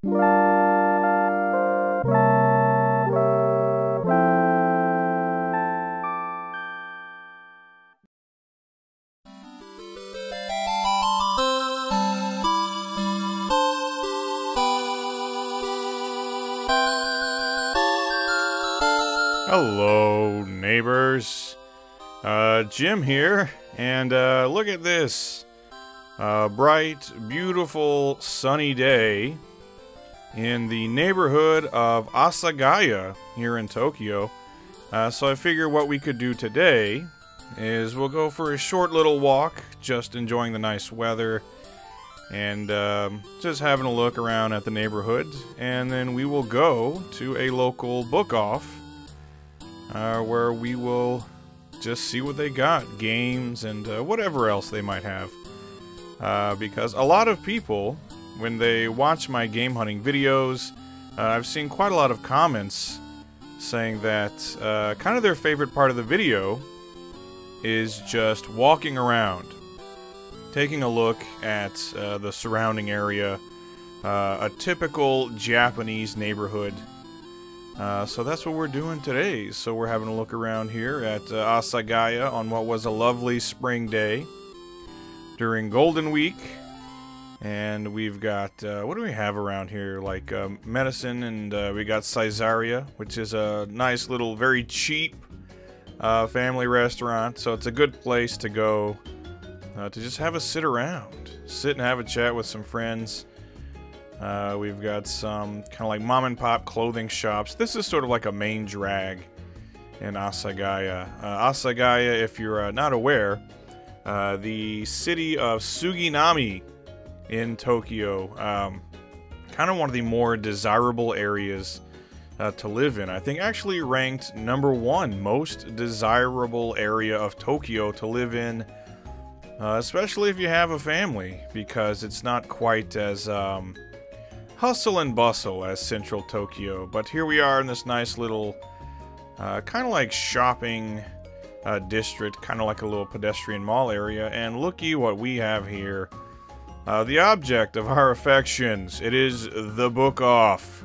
Hello, neighbors. Jim here, and look at this. Bright, beautiful, sunny day in the neighborhood of Asagaya here in Tokyo. So I figure what we could do today is we'll go for a short little walk, just enjoying the nice weather, and just having a look around at the neighborhood, and then we will go to a local book off. Where we will just see what they got, games and whatever else they might have. Because a lot of people, when they watch my game hunting videos, I've seen quite a lot of comments saying that kind of their favorite part of the video is just walking around, taking a look at the surrounding area, a typical Japanese neighborhood. So that's what we're doing today. So we're having a look around here at Asagaya on what was a lovely spring day during Golden Week. And we've got, what do we have around here? Like medicine, and we got Sinjaria, which is a nice little, very cheap family restaurant. So it's a good place to go to just have a sit around. Sit and have a chat with some friends. We've got some kind of like mom and pop clothing shops. This is sort of like a main drag in Asagaya. Asagaya, if you're not aware, the city of Suginami in Tokyo, kind of one of the more desirable areas to live in. I think actually ranked #1 most desirable area of Tokyo to live in, especially if you have a family, because it's not quite as hustle and bustle as central Tokyo. But here we are in this nice little kind of like shopping district, kind of like a little pedestrian mall area, and looky what we have here. The object of our affections. It is the book off.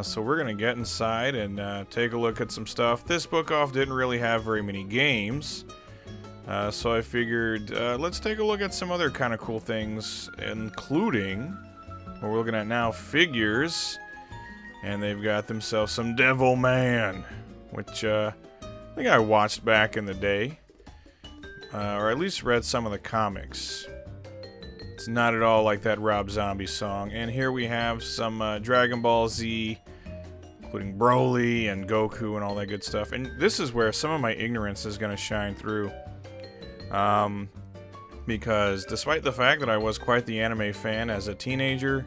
So we're gonna get inside and take a look at some stuff. This book off didn't really have very many games, so I figured let's take a look at some other kind of cool things, including what we're looking at now, figures. And they've got themselves some Devil Man, which I think I watched back in the day, or at least read some of the comics. It's not at all like that Rob Zombie song. And here we have some Dragon Ball Z, including Broly and Goku and all that good stuff. And this is where some of my ignorance is going to shine through. Because despite the fact that I was quite the anime fan as a teenager,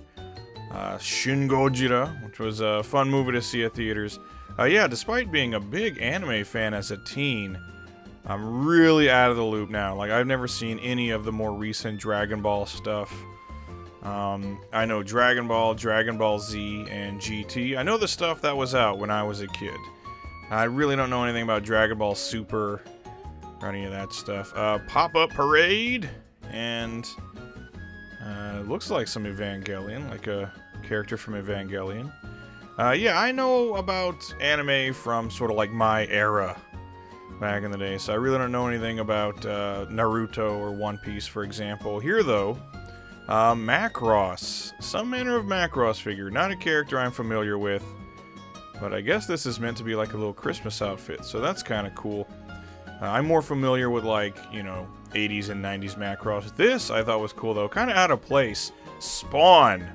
Shin Gojira, which was a fun movie to see at theaters, yeah, despite being a big anime fan as a teen, I'm really out of the loop now. Like, I've never seen any of the more recent Dragon Ball stuff. I know Dragon Ball, Dragon Ball Z, and GT. I know the stuff that was out when I was a kid. I really don't know anything about Dragon Ball Super or any of that stuff. Pop-Up Parade, and looks like some Evangelion, like a character from Evangelion. Yeah, I know about anime from sort of like my era back in the day, so I really don't know anything about Naruto or One Piece, for example. Here, though, Macross. Some manner of Macross figure. Not a character I'm familiar with, but I guess this is meant to be like a little Christmas outfit, so that's kind of cool. I'm more familiar with, like, you know, 80s and 90s Macross. This I thought was cool, though. Kind of out of place. Spawn.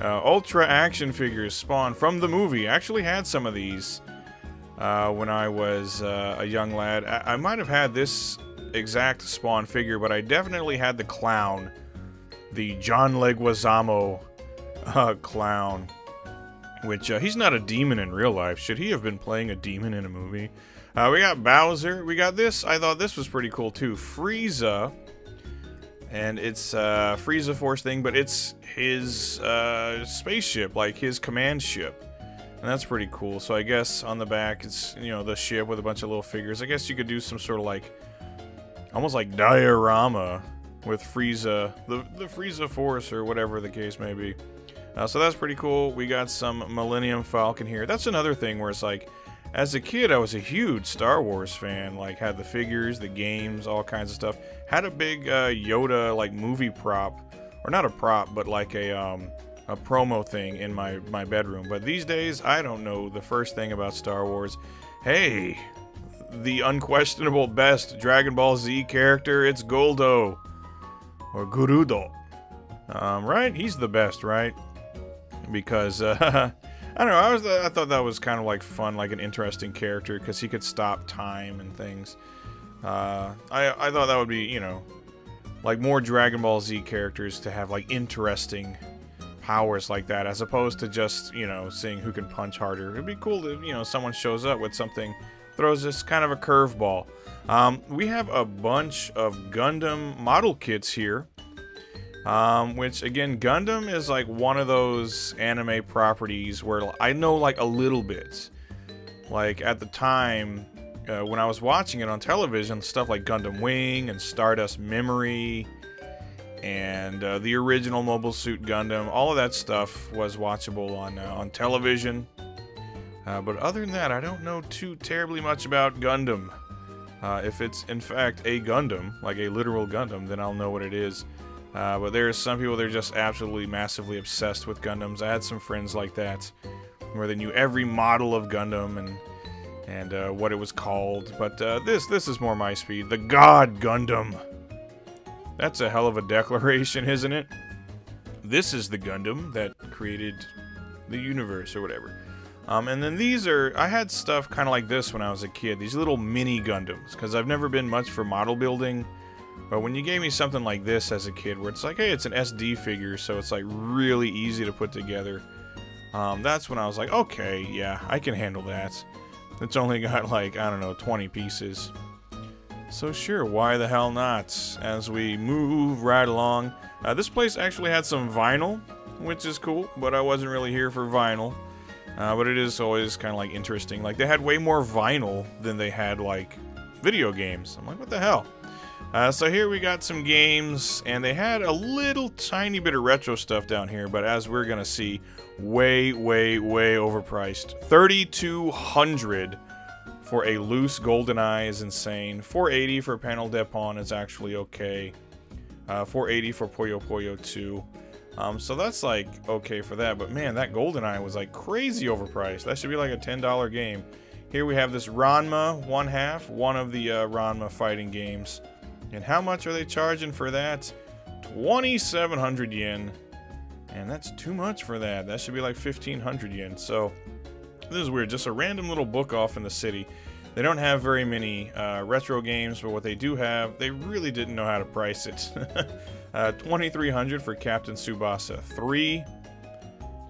Ultra action figures. Spawn from the movie. I actually had some of these when I was a young lad. I might have had this exact Spawn figure, but I definitely had the clown. The John Leguizamo clown. Which, he's not a demon in real life. Should he have been playing a demon in a movie? We got Bowser. We got this. I thought this was pretty cool, too. Frieza. And it's Frieza Force thing, but it's his spaceship, like his command ship. And that's pretty cool. So I guess on the back, it's, you know, the ship with a bunch of little figures. I guess you could do some sort of like, almost like diorama with Frieza, the Frieza Force, or whatever the case may be. So that's pretty cool. We got some Millennium Falcon here. That's another thing where it's like, as a kid, I was a huge Star Wars fan. Like, had the figures, the games, all kinds of stuff. Had a big Yoda, like, movie prop. Or not a prop, but like a promo thing in my bedroom. But these days, I don't know the first thing about Star Wars. Hey, the unquestionable best Dragon Ball Z character, it's Goldo. Or Gurudo. Right? He's the best, right? Because, I don't know, I thought that was kind of like fun, like an interesting character, because he could stop time and things. I thought that would be, you know, like more Dragon Ball Z characters to have like interesting powers like that, as opposed to just, you know, seeing who can punch harder. It'd be cool to, you know, someone shows up with something, throws this kind of a curveball. We have a bunch of Gundam model kits here. Which, again, Gundam is like one of those anime properties where I know like a little bit. Like at the time, when I was watching it on television, stuff like Gundam Wing and Stardust Memory and the original Mobile Suit Gundam, all of that stuff was watchable on television. But other than that, I don't know too terribly much about Gundam. If it's in fact a Gundam, like a literal Gundam, then I'll know what it is. But there's some people that are just absolutely massively obsessed with Gundams. I had some friends like that, where they knew every model of Gundam and what it was called. But this is more my speed. The God Gundam. That's a hell of a declaration, isn't it? This is the Gundam that created the universe or whatever. And then these are, I had stuff kind of like this when I was a kid. These little mini Gundams, because I've never been much for model building. But when you gave me something like this as a kid, where it's like, hey, it's an SD figure, so it's like really easy to put together. That's when I was like, okay, yeah, I can handle that. It's only got like, I don't know, 20 pieces. So sure, why the hell not? As we move right along. This place actually had some vinyl, which is cool, but I wasn't really here for vinyl. But it is always kind of like interesting. Like they had way more vinyl than they had like video games. I'm like, what the hell? So here we got some games, and they had a little tiny bit of retro stuff down here, but as we're gonna see, way overpriced. $3,200 for a loose GoldenEye is insane. $480 for Panel de Pon is actually okay. $480 for Puyo Puyo 2. So that's like okay for that, but man, that GoldenEye was like crazy overpriced. That should be like a $10 game. Here we have this Ranma 1/2, one of the Ranma fighting games. And how much are they charging for that? 2,700 yen. And that's too much for that. That should be like 1,500 yen. So, this is weird. Just a random little book off in the city. They don't have very many retro games, but what they do have, they really didn't know how to price it. 2,300 for Captain Tsubasa 3.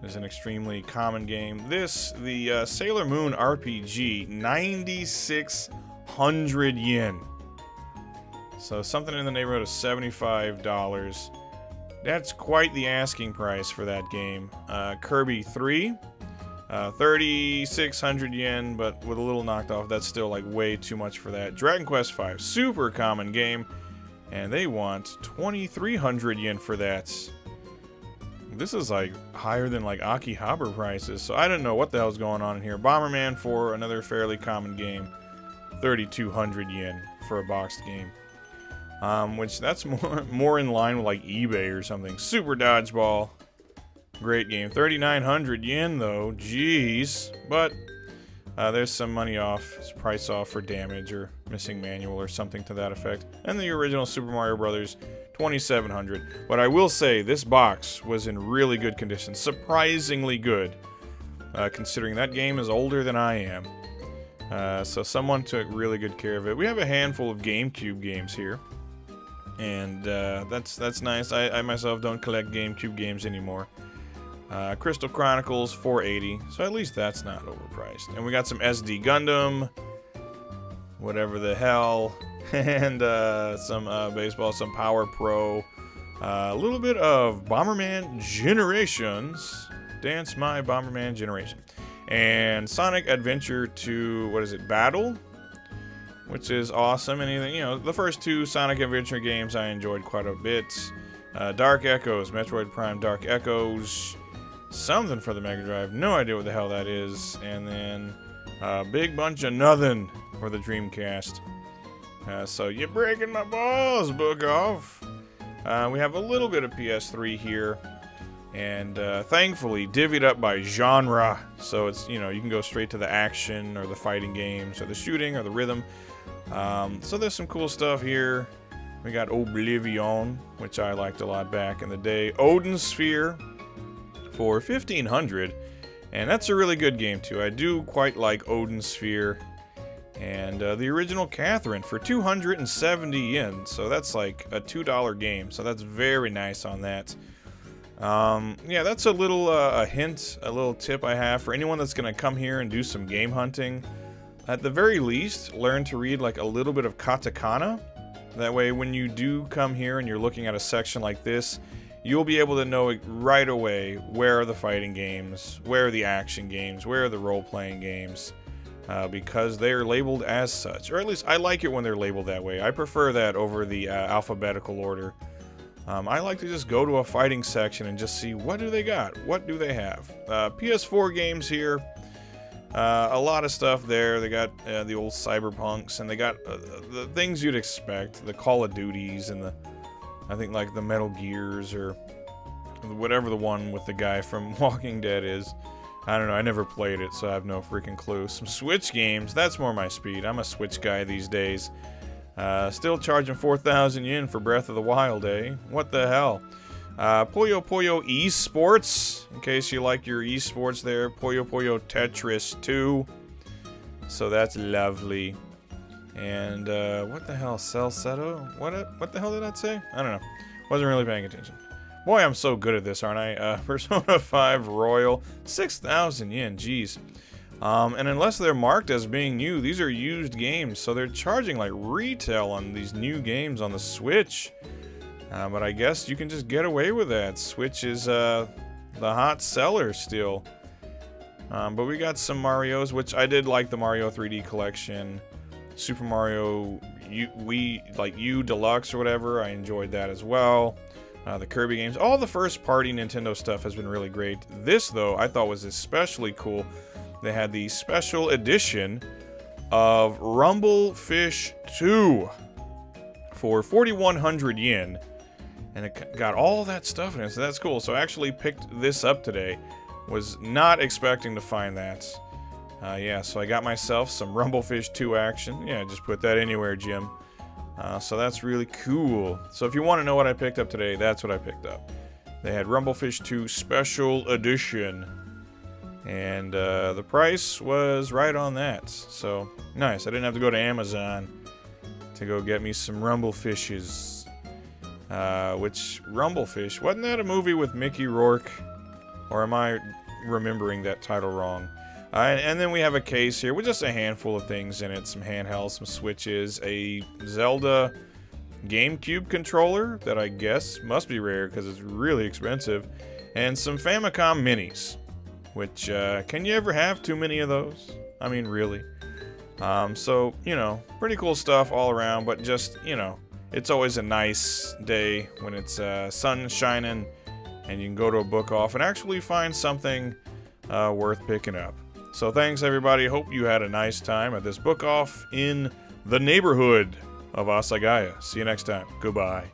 Is an extremely common game. This, the Sailor Moon RPG, 9,600 yen. So something in the neighborhood of $75. That's quite the asking price for that game. Kirby 3, 3,600 yen, but with a little knocked off, that's still like way too much for that. Dragon Quest 5, super common game, and they want 2,300 yen for that. This is like higher than like Akihabara prices, so I don't know what the hell's going on in here. Bomberman 4, another fairly common game, 3,200 yen for a boxed game. Which that's more in line with like eBay or something. Super Dodgeball, great game. 3,900 yen though, jeez. But there's some money off, it's price off for damage or missing manual or something to that effect. And the original Super Mario Brothers, 2,700. But I will say this box was in really good condition, surprisingly good, considering that game is older than I am. So someone took really good care of it. We have a handful of GameCube games here. And that's nice. I myself don't collect GameCube games anymore. Crystal Chronicles, 480. So at least that's not overpriced. And we got some SD Gundam, whatever the hell, and some baseball, some Power Pro, a little bit of Bomberman Generations. Dance My Bomberman Generation. And Sonic Adventure 2, what is it, Battle? Which is awesome. Anything, you know, the first two Sonic Adventure games I enjoyed quite a bit. Dark Echoes, Metroid Prime Dark Echoes. something for the Mega Drive. No idea what the hell that is. And then a big bunch of nothing for the Dreamcast. So you're breaking my balls, Book Off. We have a little bit of PS3 here. And thankfully divvied up by genre. So it's, you know, you can go straight to the action or the fighting games or the shooting or the rhythm. So there's some cool stuff here. We got Oblivion, which I liked a lot back in the day. Odin Sphere for 1500, and that's a really good game too. I do quite like Odin Sphere. And the original Catherine for 270 yen, so that's like a $2 game, so that's very nice on that. Yeah, that's a little a hint, a little tip I have for anyone that's going to come here and do some game hunting. At the very least, learn to read like a little bit of katakana. That way when you do come here and you're looking at a section like this, you'll be able to know right away where are the fighting games, where are the action games, where are the role-playing games. Because they're labeled as such. Or at least I like it when they're labeled that way. I prefer that over the alphabetical order. I like to just go to a fighting section and just see what do they got, what do they have. PS4 games here, a lot of stuff there. They got the old Cyberpunks, and they got the things you'd expect, the Call of Duties, and the, I think like the Metal Gears, or whatever the one with the guy from Walking Dead is. I don't know, I never played it, so I have no freaking clue. Some Switch games, that's more my speed. I'm a Switch guy these days. Still charging 4,000 yen for Breath of the Wild, eh? What the hell? Puyo Puyo Esports, in case you like your esports there. Puyo Puyo Tetris 2. So that's lovely. And, what the hell? Celsetto? What the hell did that say? I don't know. Wasn't really paying attention. Boy, I'm so good at this, aren't I? Persona 5 Royal, 6,000 yen, jeez. And unless they're marked as being new, these are used games, so they're charging like retail on these new games on the Switch. But I guess you can just get away with that. Switch is the hot seller still. But we got some Marios, which I did like the Mario 3D collection. Super Mario U Deluxe or whatever, I enjoyed that as well. The Kirby games, all the first-party Nintendo stuff has been really great. This, though, I thought was especially cool. They had the special edition of Rumble Fish 2 for 4,100 yen. And it got all that stuff in it, so that's cool. So I actually picked this up today. Was not expecting to find that. Yeah, so I got myself some Rumble Fish 2 action. Yeah, just put that anywhere, Jim. So that's really cool. So if you want to know what I picked up today, that's what I picked up. They had Rumblefish 2 Special Edition. And the price was right on that. So, nice. I didn't have to go to Amazon to go get me some Rumblefishes. Which, Rumblefish, wasn't that a movie with Mickey Rourke? Or am I remembering that title wrong? And then we have a case here with just a handful of things in it. Some handhelds, some Switches, a Zelda GameCube controller that I guess must be rare because it's really expensive, and some Famicom Minis, which, can you ever have too many of those? I mean, really. So, you know, pretty cool stuff all around, but just, you know, it's always a nice day when it's sun shining and you can go to a book off and actually find something worth picking up. So thanks, everybody. Hope you had a nice time at this book off in the neighborhood of Asagaya. See you next time. Goodbye.